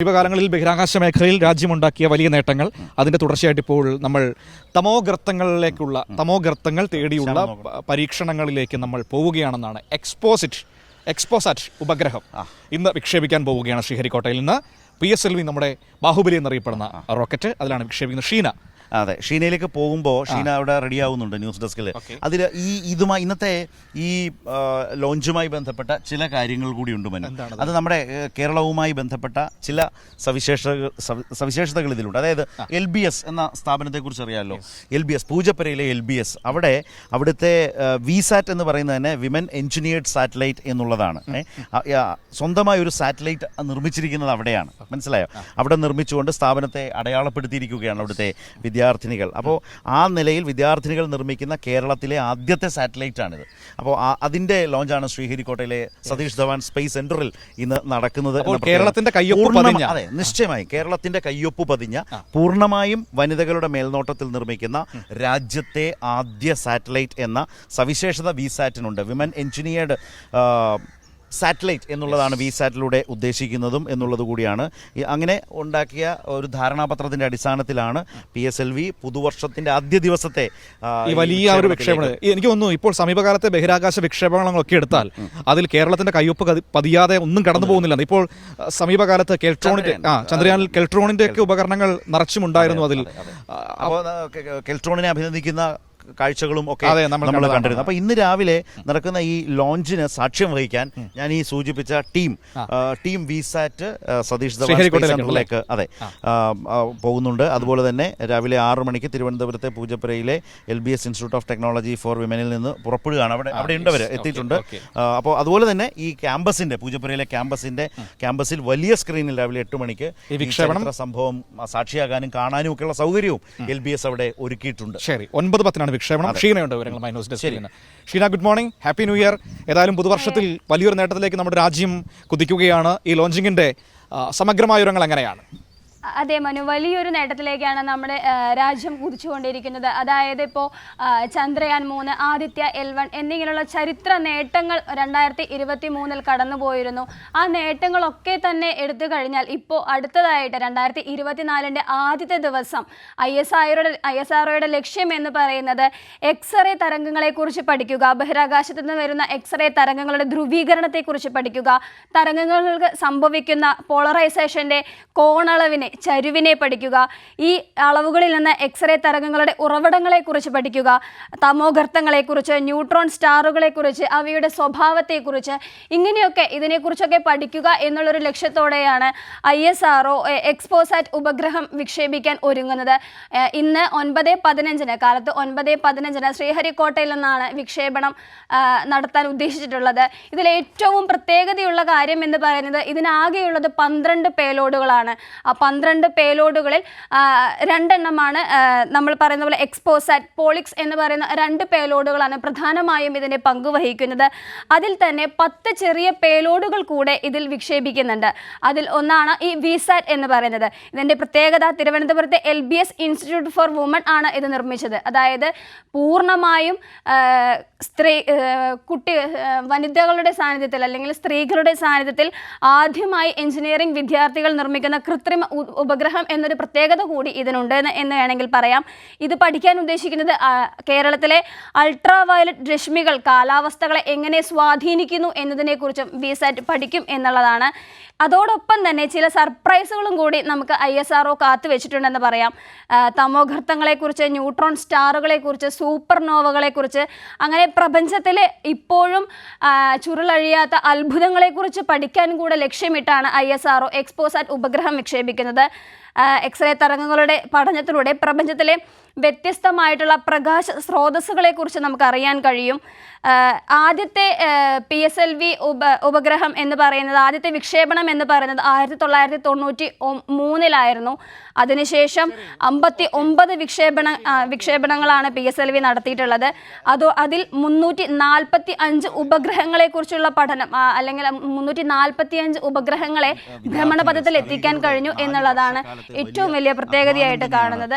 സമീപകാലങ്ങളിൽ ബഹിരാകാശ മേഖലയിൽ രാജ്യമുണ്ടാക്കിയ വലിയ നേട്ടങ്ങൾ അതിന്റെ തുടർച്ചയായിട്ട് ഇപ്പോൾ നമ്മൾ തമോഗർത്തങ്ങൾ തേടിയുള്ള പരീക്ഷണങ്ങളിലേക്ക് നമ്മൾ പോവുകയാണെന്നാണ് എക്സ്പോസാറ്റ് ഉപഗ്രഹം ഇന്ന് വിക്ഷേപിക്കാൻ പോവുകയാണ് ശ്രീഹരിക്കോട്ടയിൽ നിന്ന്. PSLV നമ്മുടെ ബാഹുബലി എന്നറിയപ്പെടുന്ന റോക്കറ്റ് അതിലാണ് വിക്ഷേപിക്കുന്നത്. ഷീന അതെ, ഷീനയിലേക്ക് പോകുമ്പോൾ ഷീന അവിടെ റെഡിയാവുന്നുണ്ട് ന്യൂസ് ഡെസ്കിൽ. അതിൽ ഇന്നത്തെ ഈ ലോഞ്ചുമായി ബന്ധപ്പെട്ട ചില കാര്യങ്ങൾ കൂടി ഉണ്ട് മനു. അത് നമ്മുടെ കേരളവുമായി ബന്ധപ്പെട്ട ചില സവിശേഷതകൾ ഇതിലുണ്ട്. അതായത് LBS എന്ന സ്ഥാപനത്തെക്കുറിച്ച് അറിയാമല്ലോ. LBS പൂജപ്പുരയിലെ LBS അവിടുത്തെ VSAT എന്ന് പറയുന്നത് തന്നെ വിമൻ എഞ്ചിനീയർഡ് സാറ്റലൈറ്റ് എന്നുള്ളതാണ്. സ്വന്തമായ ഒരു സാറ്റലൈറ്റ് നിർമ്മിച്ചിരിക്കുന്നത് അവിടെയാണ്, മനസ്സിലായോ? അവിടെ നിർമ്മിച്ചുകൊണ്ട് സ്ഥാപനത്തെ അടയാളപ്പെടുത്തിയിരിക്കുകയാണ് അവിടുത്തെ വിദ്യാർത്ഥിനികൾ. അപ്പോൾ ആ നിലയിൽ വിദ്യാർത്ഥിനികൾ നിർമ്മിക്കുന്ന കേരളത്തിലെ ആദ്യത്തെ സാറ്റലൈറ്റാണിത്. അപ്പോൾ അതിൻ്റെ ലോഞ്ചാണ് ശ്രീഹരിക്കോട്ടയിലെ സതീഷ് ധവാൻ സ്പേസ് സെന്ററിൽ ഇന്ന് നടക്കുന്നത്. കേരളത്തിന്റെ കയ്യൊപ്പ് അതെ, നിശ്ചയമായും കേരളത്തിന്റെ കയ്യൊപ്പ് പതിഞ്ഞ പൂർണ്ണമായും വനിതകളുടെ മേൽനോട്ടത്തിൽ നിർമ്മിക്കുന്ന രാജ്യത്തെ ആദ്യ സാറ്റലൈറ്റ് എന്ന സവിശേഷത VSATനുണ്ട്. വിമൻ എഞ്ചിനീയർഡ് സാറ്റലൈറ്റ് എന്നുള്ളതാണ് VSATലൂടെ ഉദ്ദേശിക്കുന്നതും എന്നുള്ളത് കൂടിയാണ്. അങ്ങനെ ഉണ്ടാക്കിയ ഒരു ധാരണാപത്രത്തിന്റെ അടിസ്ഥാനത്തിലാണ് PSLV പുതുവർഷത്തിന്റെ ആദ്യ ദിവസത്തെ ഈ വലിയ ഒരു വിക്ഷേപണം. എനിക്ക് തോന്നുന്നു ഇപ്പോൾ സമീപകാലത്തെ ബഹിരാകാശ വിക്ഷേപണങ്ങളൊക്കെ എടുത്താൽ അതിൽ കേരളത്തിന്റെ കയ്യൊപ്പ് പതിയാതെ ഒന്നും കടന്നു പോകുന്നില്ല. ഇപ്പോൾ സമീപകാലത്ത് ചന്ദ്രയാനിൽ കെൽട്രോണിന്റെ ഒക്കെ ഉപകരണങ്ങൾ നിറച്ചുമുണ്ടായിരുന്നു. അതിൽ അപ്പോൾ കെൽട്രോണിനെ അഭിനന്ദിക്കുന്ന കാഴ്ചകളും ഒക്കെ നമ്മൾ കണ്ടിരുന്നു. അപ്പൊ ഇന്ന് രാവിലെ നടക്കുന്ന ഈ ലോഞ്ചിന് സാക്ഷ്യം വഹിക്കാൻ ഞാൻ ഈ സൂചിപ്പിച്ച team VSAT Satish Dhawan space സെന്ററിലേക്ക് പോകുന്നുണ്ട്. അതുപോലെ തന്നെ രാവിലെ 6 മണിക്ക് തിരുവനന്തപുരത്തെ പൂജപ്പുരയിലെ LBS institute of technology for വിമനിൽ നിന്ന് പുറപ്പെടുകയാണ്. അവിടെ ഉണ്ടവർ എത്തിയിട്ടുണ്ട്. അപ്പോൾ അതുപോലെ തന്നെ ഈ പൂജപ്പുരയിലെ ക്യാമ്പസിൽ വലിയ സ്ക്രീനിൽ രാവിലെ 8 മണിക്ക് ഈ വിക്ഷേപണം സംഭവം സാക്ഷിയാകാനും കാണാനും ഒക്കെയുള്ള സൗകര്യവും LBS അവിടെ ഒരുക്കിയിട്ടുണ്ട്. ശരി, 9:10 വിക്ഷേപണം. ഷീനയുണ്ട് വിവരങ്ങളുമായി ന്യൂസ് ഡെസ്കിൽ നിന്ന്. Sheena, good morning, happy new year. ഏതായാലും പുതുവർഷത്തിൽ വലിയൊരു നേട്ടത്തിലേക്ക് നമ്മുടെ രാജ്യം കുതിക്കുകയാണ്. ഈ ലോഞ്ചിങ്ങിന്റെ സമഗ്രമായ വിവരങ്ങൾ എങ്ങനെയാണ്? അതെ മനു, വലിയൊരു നേട്ടത്തിലേക്കാണ് നമ്മുടെ രാജ്യം കുതിച്ചുകൊണ്ടിരിക്കുന്നത്. അതായത് ഇപ്പോൾ ചന്ദ്രയാൻ 3, ആദിത്യ L1 എന്നിങ്ങനെയുള്ള ചരിത്ര നേട്ടങ്ങൾ 2023 കടന്നുപോയിരുന്നു. ആ നേട്ടങ്ങളൊക്കെ തന്നെ എടുത്തു കഴിഞ്ഞാൽ ഇപ്പോൾ അടുത്തതായിട്ട് 2024 ആദ്യത്തെ ദിവസം ISROയുടെ ലക്ഷ്യം എന്ന് പറയുന്നത് എക്സ്റേ തരംഗങ്ങളെക്കുറിച്ച് പഠിക്കുക, ബഹിരാകാശത്തു നിന്ന് വരുന്ന എക്സ്റേ തരംഗങ്ങളുടെ ധ്രുവീകരണത്തെക്കുറിച്ച് പഠിക്കുക, തരംഗങ്ങൾക്ക് സംഭവിക്കുന്ന പോളറൈസേഷൻ്റെ കോണളവിനെ, ചരിവിനെ പഠിക്കുക, ഈ അളവുകളിൽ നിന്ന് എക്സ്റേ തരംഗങ്ങളുടെ ഉറവിടങ്ങളെക്കുറിച്ച് പഠിക്കുക, തമോഗർത്തങ്ങളെക്കുറിച്ച്, ന്യൂട്രോൺ സ്റ്റാറുകളെക്കുറിച്ച്, അവയുടെ സ്വഭാവത്തെക്കുറിച്ച്, ഇങ്ങനെയൊക്കെ ഇതിനെക്കുറിച്ചൊക്കെ പഠിക്കുക എന്നുള്ളൊരു ലക്ഷ്യത്തോടെയാണ് ISRO എക്സ്പോസാറ്റ് ഉപഗ്രഹം വിക്ഷേപിക്കാൻ ഒരുങ്ങുന്നത്. ഇന്ന് 9:15 കാലത്ത് 9:15 ശ്രീഹരിക്കോട്ടയിൽ നിന്നാണ് വിക്ഷേപണം നടത്താൻ ഉദ്ദേശിച്ചിട്ടുള്ളത്. ഇതിലേറ്റവും പ്രത്യേകതയുള്ള കാര്യം എന്ന് പറയുന്നത് ഇതിനാകെയുള്ളത് 12 പേലോഡുകളാണ്. ആ 12 പേലോഡുകളിൽ 2 എണ്ണമാണ് നമ്മൾ പറയുന്ന പോലെ എക്സ്പോസാറ്റ്, പോളിക്സ് എന്ന് പറയുന്ന 2 പേലോഡുകളാണ് പ്രധാനമായും ഇതിനെ പങ്കുവഹിക്കുന്നത്. അതിൽ തന്നെ 10 ചെറിയ പേലോഡുകൾ കൂടെ ഇതിൽ വിക്ഷേപിക്കുന്നുണ്ട്. അതിൽ ഒന്നാണ് ഈ VSAT എന്ന് പറയുന്നത്. ഇതിൻ്റെ പ്രത്യേകത, തിരുവനന്തപുരത്തെ LBS ഇൻസ്റ്റിറ്റ്യൂട്ട് ഫോർ വുമൺ ആണ് ഇത് നിർമ്മിച്ചത്. അതായത് പൂർണ്ണമായും വനിതകളുടെ സാന്നിധ്യത്തിൽ അല്ലെങ്കിൽ സ്ത്രീകളുടെ സാന്നിധ്യത്തിൽ ആദ്യമായി എഞ്ചിനീയറിംഗ് വിദ്യാർത്ഥികൾ നിർമ്മിക്കുന്ന കൃത്രിമ ഉപഗ്രഹം എന്നൊരു പ്രത്യേകത കൂടി ഇതിനുണ്ട് എന്ന് വേണമെങ്കിൽ പറയാം. ഇത് പഠിക്കാൻ ഉദ്ദേശിക്കുന്നത് കേരളത്തിലെ അൾട്രാ വയലറ്റ് രശ്മികൾ കാലാവസ്ഥകളെ എങ്ങനെ സ്വാധീനിക്കുന്നു എന്നതിനെക്കുറിച്ചും VSAT പഠിക്കും എന്നുള്ളതാണ്. അതോടൊപ്പം തന്നെ ചില സർപ്രൈസുകളും കൂടി നമുക്ക് ISRO കാത്തുവെച്ചിട്ടുണ്ടെന്ന് പറയാം. തമോഗർത്തങ്ങളെക്കുറിച്ച്, ന്യൂട്രോൺ സ്റ്റാറുകളെക്കുറിച്ച്, സൂപ്പർനോവകളെക്കുറിച്ച്, അങ്ങനെ പ്രപഞ്ചത്തിലെ ഇപ്പോഴും ചുരുളഴിയാത്ത അത്ഭുതങ്ങളെക്കുറിച്ച് പഠിക്കാൻ കൂടെ ലക്ഷ്യമിട്ടാണ് ISRO എക്സ്പോസാറ്റ് ഉപഗ്രഹം വിക്ഷേപിക്കുന്നത്. എക്സ്റേ തരംഗങ്ങളുടെ പഠനത്തിലൂടെ പ്രപഞ്ചത്തിലെ വ്യത്യസ്തമായിട്ടുള്ള പ്രകാശ സ്രോതസ്സുകളെക്കുറിച്ച് നമുക്ക് അറിയാൻ കഴിയും. ആദ്യത്തെ PSLV ഉപഗ്രഹം എന്ന് പറയുന്നത്, ആദ്യത്തെ വിക്ഷേപണം എന്ന് പറയുന്നത് 1993 അതിനുശേഷം 59 വിക്ഷേപണങ്ങളാണ് PSLV നടത്തിയിട്ടുള്ളത്. അതിൽ 345 ഉപഗ്രഹങ്ങളെക്കുറിച്ചുള്ള പഠനം, അല്ലെങ്കിൽ 345 ഉപഗ്രഹങ്ങളെ ഭ്രമണപഥത്തിൽ എത്തിക്കാൻ കഴിഞ്ഞു എന്നുള്ളതാണ് ഏറ്റവും വലിയ പ്രത്യേകതയായിട്ട് കാണുന്നത്.